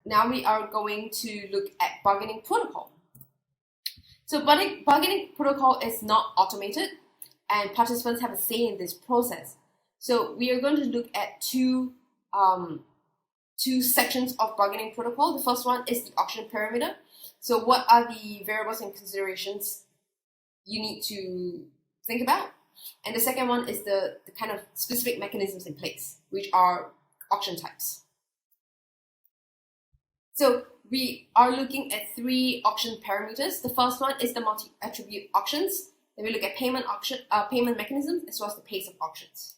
now we are going to look at bargaining protocol. So bargaining protocol is not automated, and participants have a say in this process. So we are going to look at two sections of bargaining protocol. The first one is the auction parameter. So what are the variables and considerations you need to think about? And the second one is the kind of specific mechanisms in place, which are auction types. So we are looking at three auction parameters. The first one is the multi-attribute auctions. Then we look at payment mechanisms as well as the pace of auctions.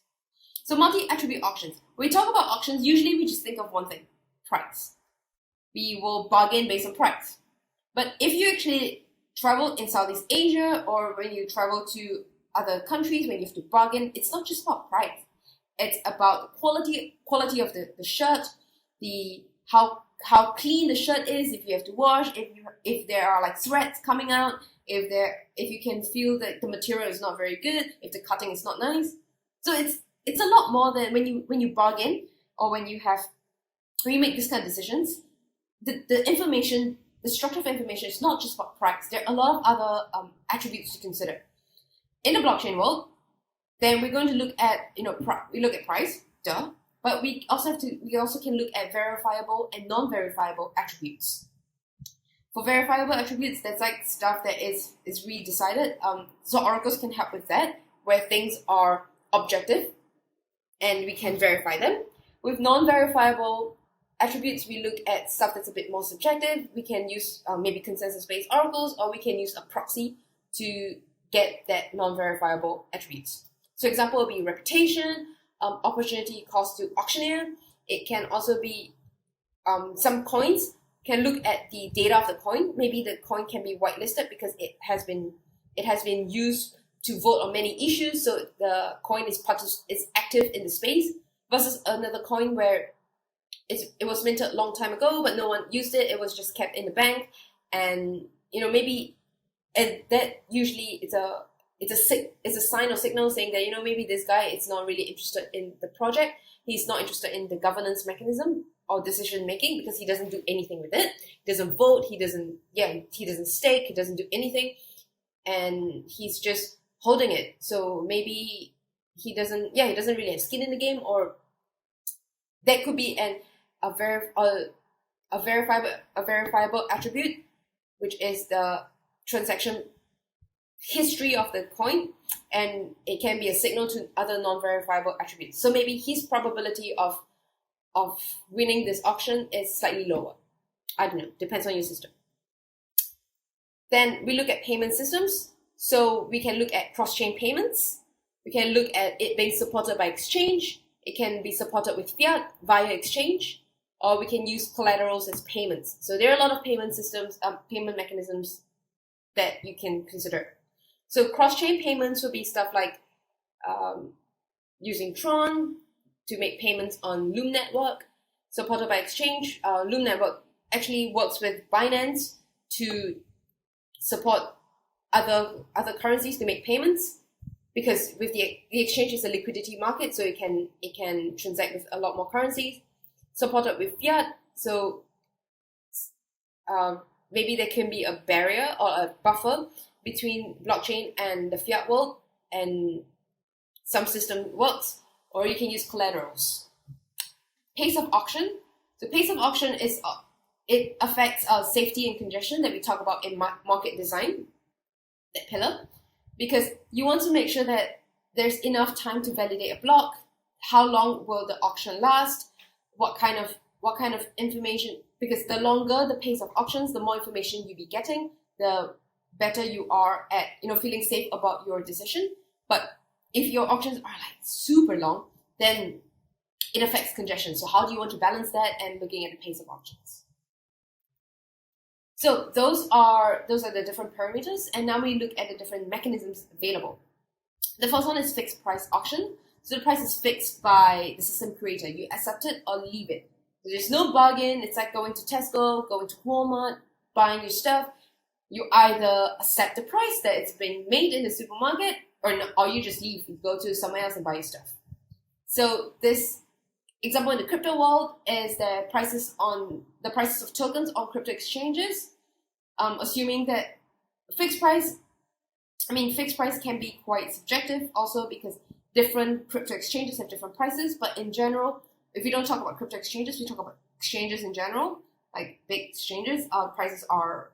So multi-attribute auctions. When we talk about auctions, usually we just think of one thing: price. We will bargain based on price. But if you actually travel in Southeast Asia, or when you travel to other countries, when you have to bargain, it's not just about price. It's about the quality of the shirt, how clean the shirt is, if you have to wash, if there are like threads coming out, if you can feel that the material is not very good, if the cutting is not nice. So it's a lot more than when you bargain, or when you make this kind of decisions. The information, the structure of information is not just about price. There are a lot of other attributes to consider. In the blockchain world, then we're going to look at we look at price, but we also can look at verifiable and non-verifiable attributes. For verifiable attributes, that's like stuff that is really decided. So oracles can help with that, where things are objective and we can verify them. With non-verifiable attributes, we look at stuff that's a bit more subjective. We can use maybe consensus-based oracles, or we can use a proxy to get that non-verifiable attributes. So example would be reputation, opportunity cost to auctioneer. It can also be some coins can look at the data of the coin. Maybe the coin can be whitelisted because it has been used to vote on many issues, so the coin is active in the space, versus another coin where it was minted a long time ago, but no one used it. It was just kept in the bank, and that usually it's a sign or signal saying that maybe this guy is not really interested in the project. He's not interested in the governance mechanism or decision making because he doesn't do anything with it. He doesn't vote. He doesn't stake. He doesn't do anything, and he's just holding it. So maybe he doesn't really have skin in the game, or that could be a verifiable attribute, which is the transaction history of the coin, and it can be a signal to other non-verifiable attributes. So maybe his probability of winning this auction is slightly lower. I don't know, depends on your system. Then we look at payment systems. So we can look at cross-chain payments. We can look at it being supported by exchange. It can be supported with fiat via exchange, or we can use collaterals as payments. So there are a lot of payment systems, payment mechanisms that you can consider. So cross-chain payments will be stuff like using Tron to make payments on Loom Network, supported by exchange. Loom Network actually works with Binance to support other currencies to make payments, because with the exchange is a liquidity market, so it can transact with a lot more currencies. Supported with fiat, so maybe there can be a barrier or a buffer between blockchain and the fiat world, and some system works, or you can use collaterals. Pace of auction. So pace of auction it affects safety and congestion that we talk about in market design, that pillar, because you want to make sure that there's enough time to validate a block. How long will the auction last? What kind of information? Because the longer the pace of auctions, the more information you'll be getting, the better you are at feeling safe about your decision. But if your auctions are like super long, then it affects congestion. So how do you want to balance that and looking at the pace of auctions? So those are the different parameters, and now we look at the different mechanisms available. The first one is fixed price auction. So the price is fixed by the system creator. You accept it or leave it. So there's no bargain. It's like going to Tesco, going to Walmart, buying your stuff. You either accept the price that it's been made in the supermarket, or you just leave. You go to somewhere else and buy your stuff. So this example in the crypto world is the prices on the prices of tokens on crypto exchanges, assuming that fixed price can be quite subjective also because different crypto exchanges have different prices, but in general, if we don't talk about crypto exchanges, we talk about exchanges in general, like big exchanges, prices are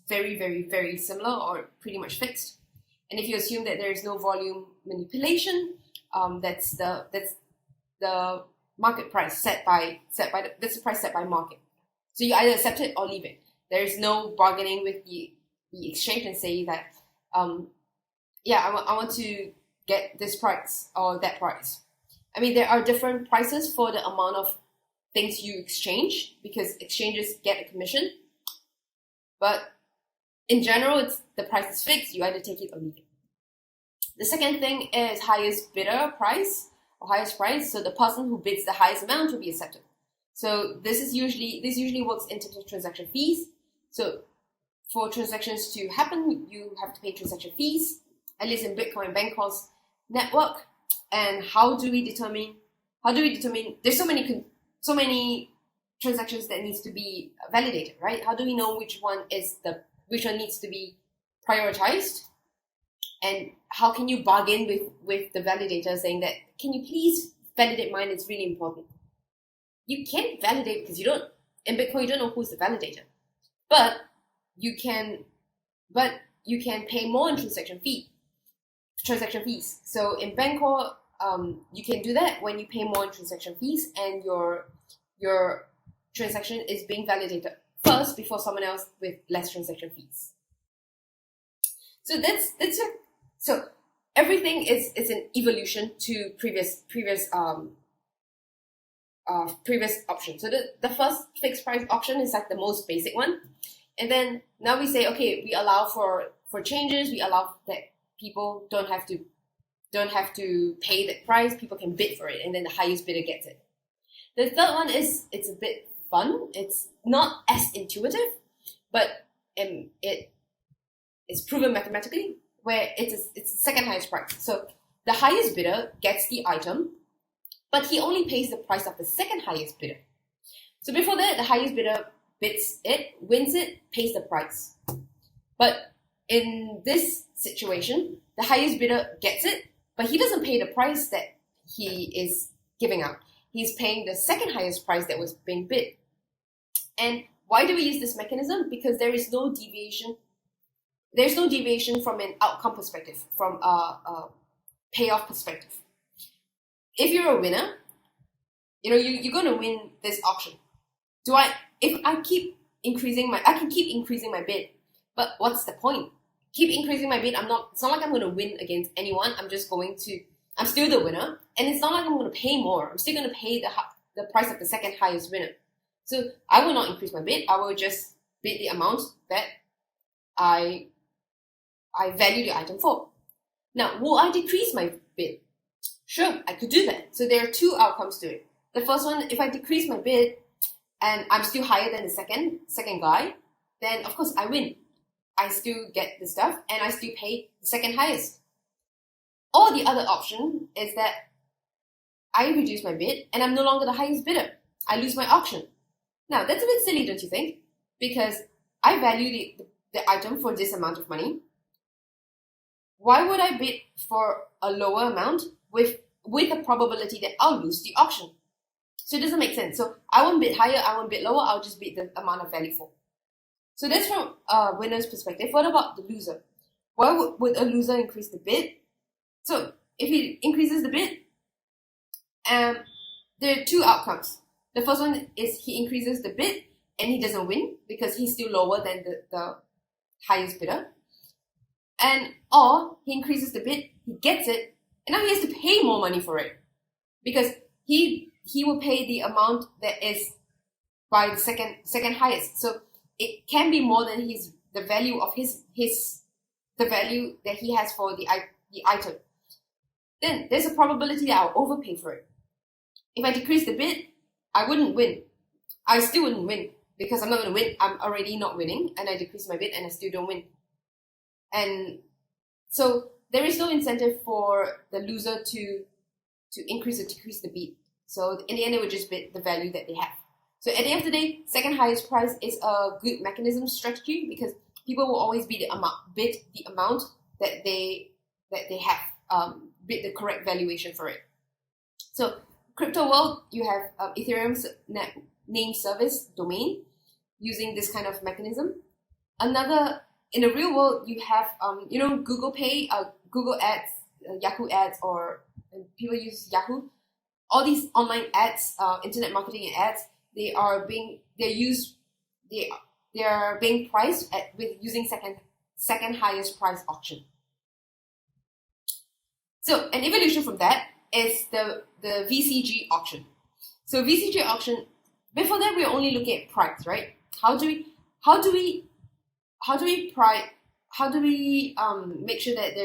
very, very, very similar or pretty much fixed. And if you assume that there is no volume manipulation, that's the market price that's the price set by market. So you either accept it or leave it. There is no bargaining with the exchange and say that, I want to get this price or that price. I mean, there are different prices for the amount of things you exchange because exchanges get a commission. But in general, the price is fixed. You either take it or leave it. The second thing is highest bidder price or highest price. So the person who bids the highest amount will be accepted. So this usually works in terms of transaction fees. So for transactions to happen, you have to pay transaction fees, at least in Bitcoin Bancroft's network. And how do we determine? There's so many transactions that needs to be validated, right? How do we know which one needs to be prioritized? And how can you bargain with the validator saying that, can you please validate mine? It's really important. You can't validate because in Bitcoin, you don't know who's the validator. But you can pay more in transaction fees. So in Bangkok, you can do that when you pay more in transaction fees and your transaction is being validated first before someone else with less transaction fees. So that's it. So everything is an evolution to previous option. So the first fixed price option is like the most basic one. And then now we say, okay, we allow for changes. We allow that people don't have to pay that price. People can bid for it, and then the highest bidder gets it. The third one it's a bit fun. It's not as intuitive, but it is proven mathematically where it's the second highest price. So the highest bidder gets the item, but he only pays the price of the second highest bidder. So before that, the highest bidder bids it, wins it, pays the price. But in this situation, the highest bidder gets it, but he doesn't pay the price that he is giving out. He's paying the second highest price that was being bid. And why do we use this mechanism? Because there is no deviation. There's no deviation from an outcome perspective, from a payoff perspective. If you're a winner, you're going to win this auction. If I keep increasing I can keep increasing my bid, but what's the point? Keep increasing my bid. It's not like I'm going to win against anyone. I'm still the winner, and it's not like I'm going to pay more. I'm still going to pay the price of the second highest winner. So I will not increase my bid. I will just bid the amount that I value the item for. Now, will I decrease my bid? Sure, I could do that. So there are two outcomes to it. The first one, if I decrease my bid and I'm still higher than the second guy, then of course I win. I still get the stuff and I still pay the second highest. Or the other option is that I reduce my bid and I'm no longer the highest bidder. I lose my auction. Now, that's a bit silly, don't you think? Because I value the item for this amount of money. Why would I bid for a lower amount with a probability that I'll lose the auction? So it doesn't make sense. So I won't bid higher, I won't bid lower, I'll just bid the amount of value for. So that's from a winner's perspective. What about the loser? Why would a loser increase the bid? So if he increases the bid, there are two outcomes. The first one is he increases the bid and he doesn't win because he's still lower than the highest bidder. Or he increases the bid, he gets it, and now he has to pay more money for it because he will pay the amount that is by the second highest. So it can be more than the value of the value that he has for the item. Then there's a probability that I'll overpay for it. If I decrease the bid, I wouldn't win. I still wouldn't win because I'm not going to win. I'm already not winning, and I decrease my bid and I still don't win. And so there is no incentive for the loser to increase or decrease the bid. So in the end, they would just bid the value that they have. So at the end of the day, second highest price is a good mechanism strategy because people will always bid the amount that they have, bid the correct valuation for it. So crypto world, you have Ethereum's name service domain using this kind of mechanism. Another, in the real world, you have Google Pay, Google Ads, Yahoo Ads, or people use Yahoo. All these online ads, internet marketing ads, they are being priced with using second highest price auction. So an evolution from that is the VCG auction. So VCG auction, before that we're only looking at price, right? How do we make sure that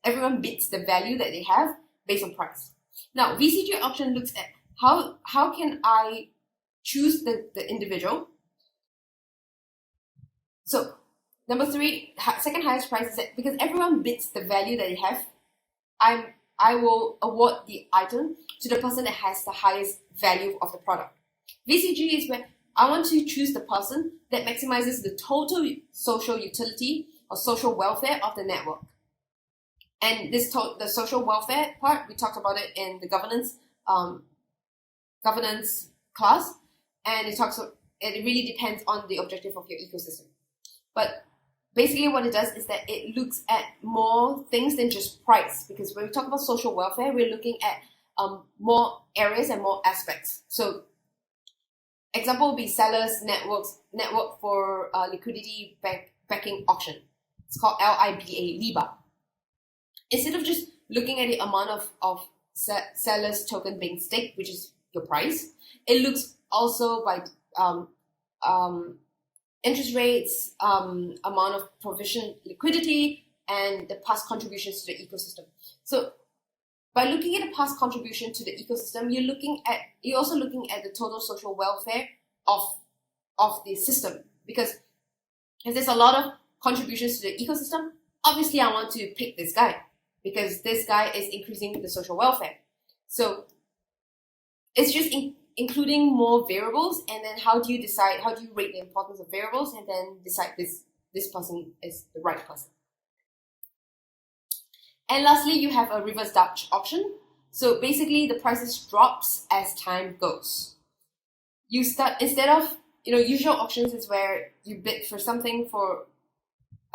everyone bids the value that they have based on price? Now VCG auction looks at how can I choose the individual. So number 3, second highest price is that because everyone bids the value that they have, I will award the item to the person that has the highest value of the product. VCG is where I want to choose the person that maximizes the total social utility or social welfare of the network. And the social welfare part, we talked about it in the governance class, and it really depends on the objective of your ecosystem. But basically what it does is that it looks at more things than just price, because when we talk about social welfare, we're looking at more areas and more aspects. So example would be sellers network for liquidity backing auction. It's called LIBA. Instead of just looking at the amount of sellers token being staked, which is your price, it looks also by interest rates, amount of provision liquidity, and the past contributions to the ecosystem. So by looking at the past contribution to the ecosystem, you're also looking at the total social welfare of the system. Because if there's a lot of contributions to the ecosystem, obviously I want to pick this guy because this guy is increasing the social welfare. So it's just including more variables, and then how do you rate the importance of variables and then decide this person is the right person. And lastly, you have a reverse Dutch auction. So basically the prices drops as time goes. You start, instead of usual auctions is where you bid for something for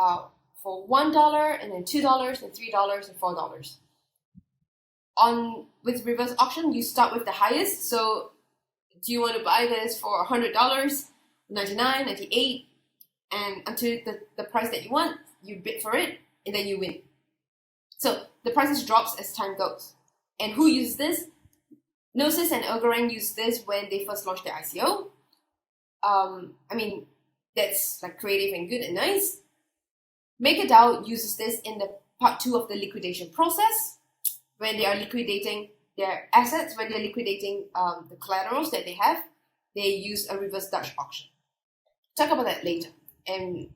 $1 and then $2 and $3 and $4. With reverse auction, you start with the highest. So do you want to buy this for $100, $99, $98, and until the price that you want, you bid for it, and then you win. So the prices drops as time goes. And who uses this? Gnosis and Algorand use this when they first launched their ICO. That's like creative and good and nice. MakerDAO uses this in the part 2 of the liquidation process, when they are liquidating their assets, when they're liquidating the collaterals that they have. They use a reverse Dutch auction. Talk about that later. And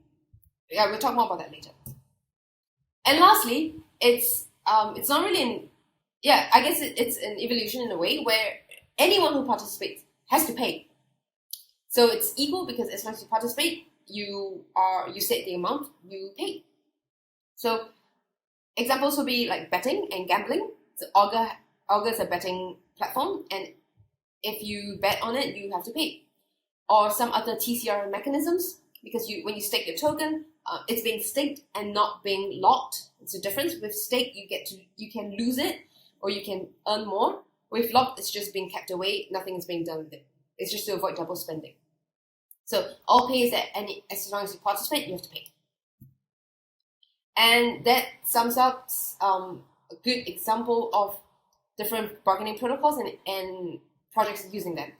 yeah, we'll talk more about that later. And lastly, it's not really I guess it's an evolution in a way where anyone who participates has to pay. So it's equal because as long as you participate, you set the amount, you pay. So examples would be like betting and gambling. So Augur is a betting platform, and if you bet on it, you have to pay. Or some other TCR mechanisms, because when you stake your token, it's being staked and not being locked. It's a difference. With stake, you can lose it or you can earn more. With locked, it's just being kept away. Nothing is being done with it. It's just to avoid double spending. So all pay is that as long as you participate, you have to pay. And that sums up a good example of different bargaining protocols and projects using them.